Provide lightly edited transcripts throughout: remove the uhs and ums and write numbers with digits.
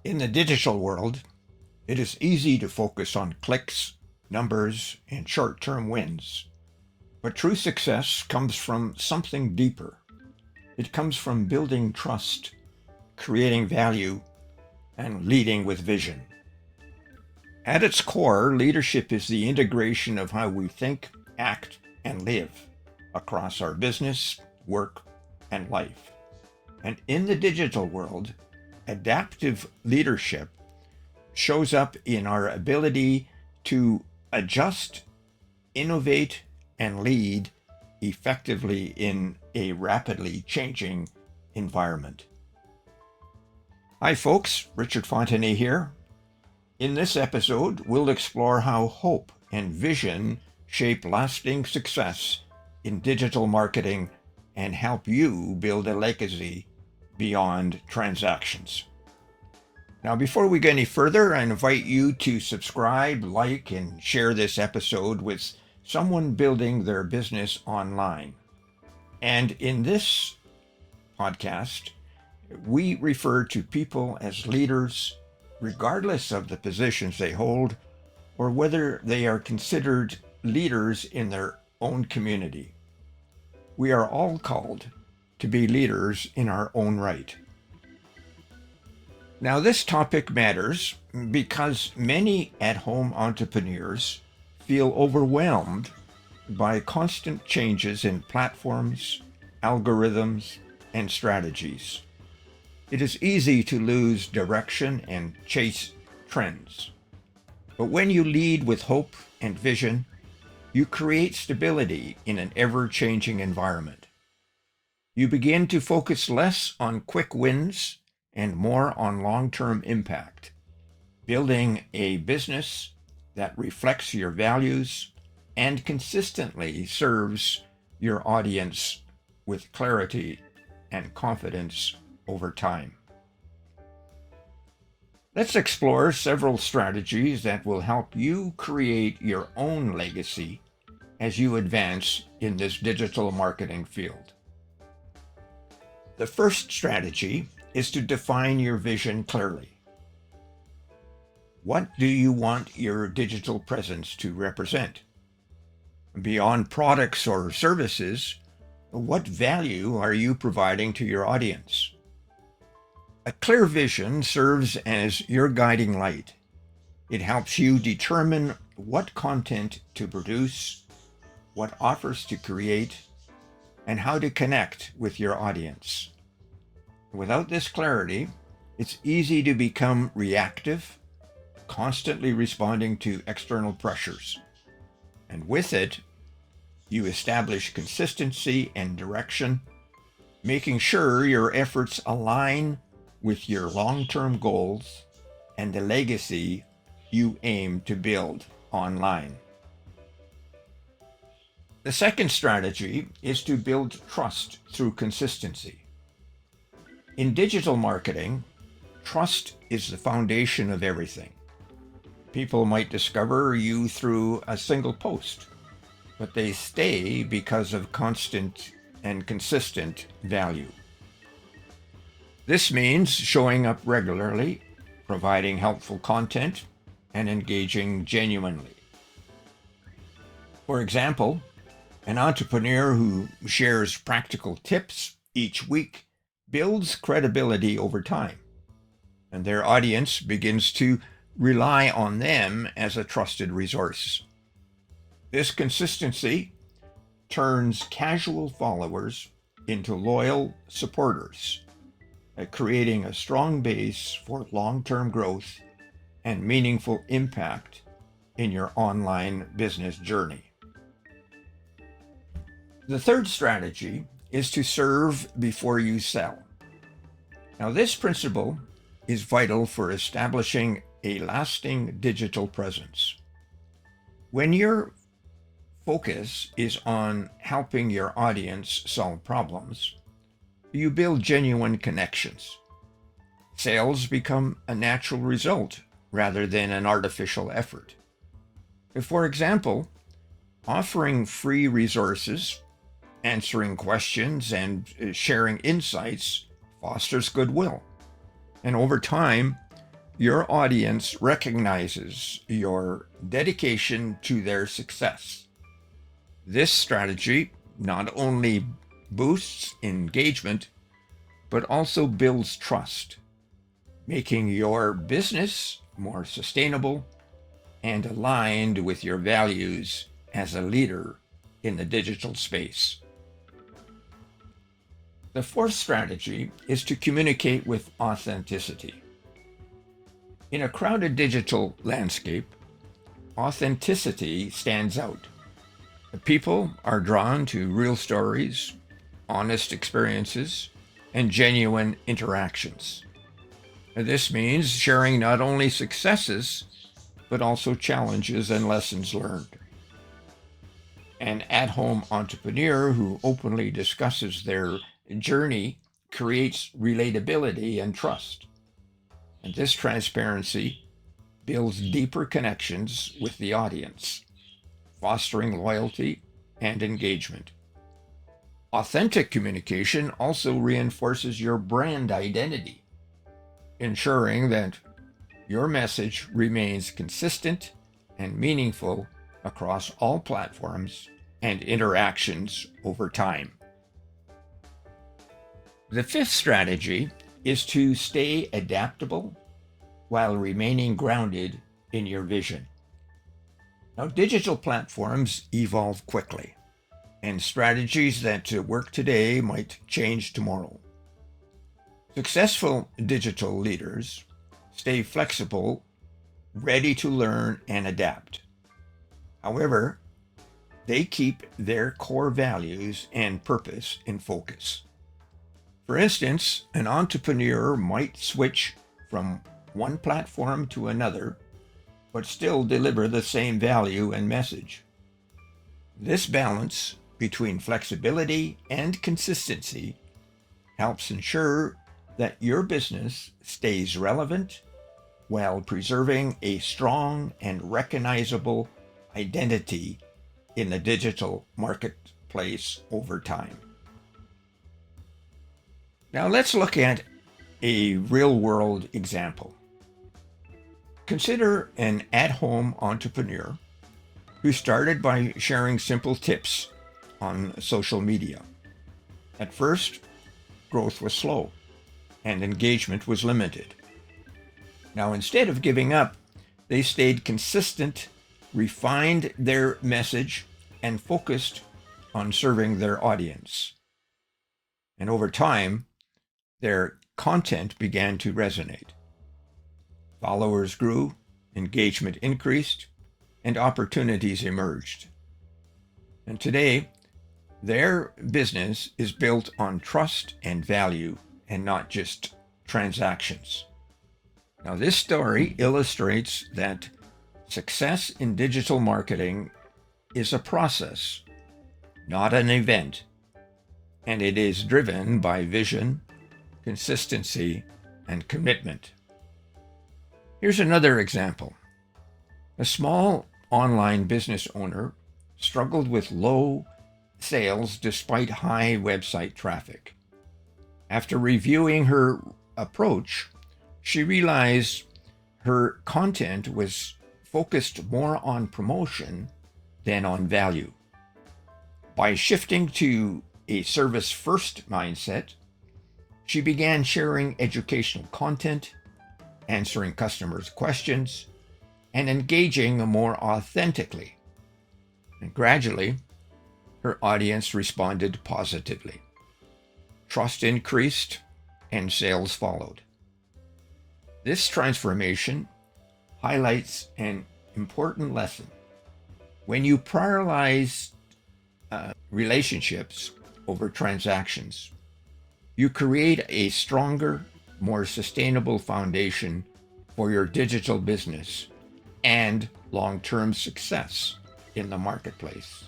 In the digital world, it is easy to focus on clicks, numbers, and short-term wins. But true success comes from something deeper. It comes from building trust, creating value, and leading with vision. At its core, leadership is the integration of how we think, act, and live across our business, work, and life. And in the digital world, adaptive leadership shows up in our ability to adjust, innovate, and lead effectively in a rapidly changing environment. Hi folks, Richard Fontanie here. In this episode, we'll explore how hope and vision shape lasting success in digital marketing and help you build a legacy beyond transactions. Now, before we go any further, I invite you to subscribe, like, and share this episode with someone building their business online. And in this podcast, we refer to people as leaders, regardless of the positions they hold or whether they are considered leaders in their own community. We are all called to be leaders in our own right. Now, this topic matters because many at-home entrepreneurs feel overwhelmed by constant changes in platforms, algorithms, and strategies. It is easy to lose direction and chase trends. But when you lead with hope and vision, you create stability in an ever-changing environment. You begin to focus less on quick wins and more on long-term impact, building a business that reflects your values and consistently serves your audience with clarity and confidence over time. Let's explore several strategies that will help you create your own legacy as you advance in this digital marketing field. The first strategy is to define your vision clearly. What do you want your digital presence to represent? Beyond products or services, what value are you providing to your audience? A clear vision serves as your guiding light. It helps you determine what content to produce, what offers to create, and how to connect with your audience. Without this clarity, it's easy to become reactive, constantly responding to external pressures. And with it, you establish consistency and direction, making sure your efforts align with your long-term goals and the legacy you aim to build online. The second strategy is to build trust through consistency. In digital marketing, trust is the foundation of everything. People might discover you through a single post, but they stay because of constant and consistent value. This means showing up regularly, providing helpful content, and engaging genuinely. For example, an entrepreneur who shares practical tips each week builds credibility over time, and their audience begins to rely on them as a trusted resource. This consistency turns casual followers into loyal supporters, creating a strong base for long-term growth and meaningful impact in your online business journey. The third strategy is to serve before you sell. Now, this principle is vital for establishing a lasting digital presence. When your focus is on helping your audience solve problems, you build genuine connections. Sales become a natural result rather than an artificial effort. For example, offering free resources, answering questions, and sharing insights fosters goodwill. And over time, your audience recognizes your dedication to their success. This strategy not only boosts engagement, but also builds trust, making your business more sustainable and aligned with your values as a leader in the digital space. The fourth strategy is to communicate with authenticity. In a crowded digital landscape, authenticity stands out. The people are drawn to real stories, honest experiences, and genuine interactions. This means sharing not only successes, but also challenges and lessons learned. An at-home entrepreneur who openly discusses their journey creates relatability and trust. And this transparency builds deeper connections with the audience, fostering loyalty and engagement. Authentic communication also reinforces your brand identity, ensuring that your message remains consistent and meaningful across all platforms and interactions over time. The fifth strategy is to stay adaptable while remaining grounded in your vision. Now, digital platforms evolve quickly, and strategies that work today might change tomorrow. Successful digital leaders stay flexible, ready to learn and adapt. However, they keep their core values and purpose in focus. For instance, an entrepreneur might switch from one platform to another, but still deliver the same value and message. This balance between flexibility and consistency helps ensure that your business stays relevant while preserving a strong and recognizable identity in the digital marketplace over time. Now let's look at a real-world example. Consider an at-home entrepreneur who started by sharing simple tips on social media. At first, growth was slow and engagement was limited. Now, instead of giving up, they stayed consistent, refined their message, and focused on serving their audience. And over time, their content began to resonate. Followers grew, engagement increased, and opportunities emerged. And today, their business is built on trust and value, and not just transactions. Now, this story illustrates that success in digital marketing is a process, not an event, and it is driven by vision, consistency, and commitment. Here's another example. A small online business owner struggled with low sales despite high website traffic. After reviewing her approach, she realized her content was focused more on promotion than on value. By shifting to a service-first mindset, she began sharing educational content, answering customers' questions, and engaging more authentically. And gradually, her audience responded positively. Trust increased, and sales followed. This transformation highlights an important lesson. When you prioritize relationships over transactions, you create a stronger, more sustainable foundation for your digital business and long-term success in the marketplace.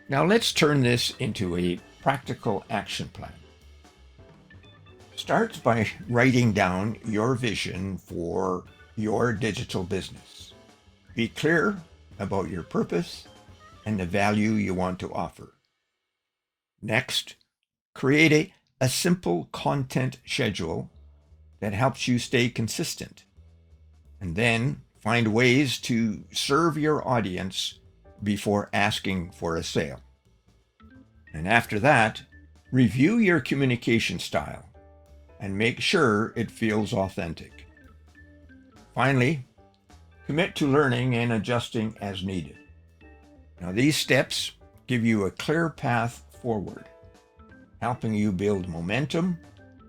Now let's turn this into a practical action plan. Start by writing down your vision for your digital business. Be clear about your purpose and the value you want to offer. Next, create a simple content schedule that helps you stay consistent. And then find ways to serve your audience before asking for a sale. And after that, review your communication style and make sure it feels authentic. Finally, commit to learning and adjusting as needed. Now, these steps give you a clear path forward, helping you build momentum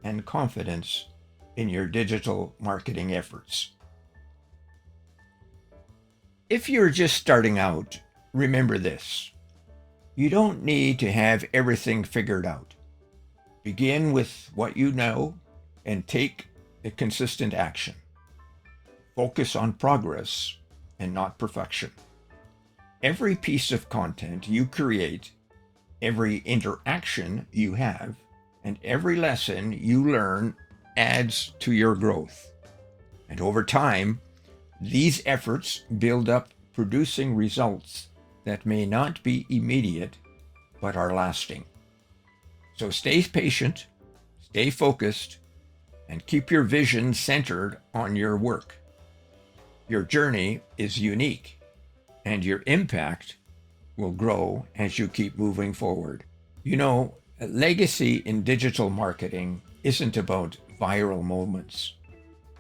and confidence in your digital marketing efforts. If you're just starting out, remember this. You don't need to have everything figured out. Begin with what you know and take a consistent action. Focus on progress and not perfection. Every piece of content you create, every interaction you have, and every lesson you learn adds to your growth. And over time, these efforts build up, producing results that may not be immediate, but are lasting. So stay patient, stay focused, and keep your vision centered on your work. Your journey is unique, and your impact will grow as you keep moving forward. You know, legacy in digital marketing isn't about viral moments.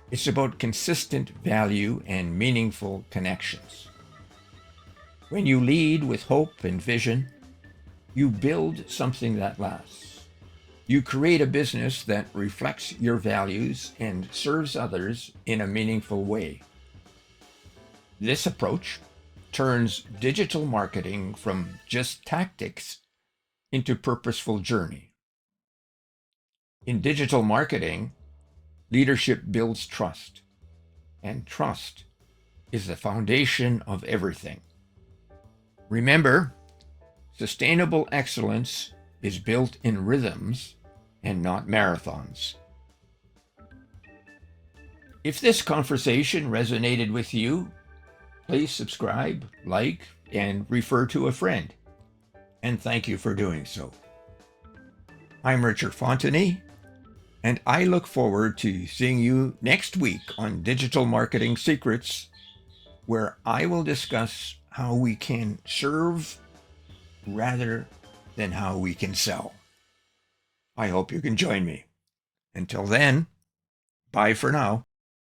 It's about consistent value and meaningful connections. When you lead with hope and vision, you build something that lasts. You create a business that reflects your values and serves others in a meaningful way. This approach turns digital marketing from just tactics into purposeful journey. In digital marketing, leadership builds trust, and trust is the foundation of everything. Remember, sustainable excellence is built in rhythms and not marathons. If this conversation resonated with you, please subscribe, like, and refer to a friend. And thank you for doing so. I'm Richard Fontanie, and I look forward to seeing you next week on Digital Marketing Secrets, where I will discuss how we can serve rather than how we can sell. I hope you can join me. Until then, bye for now.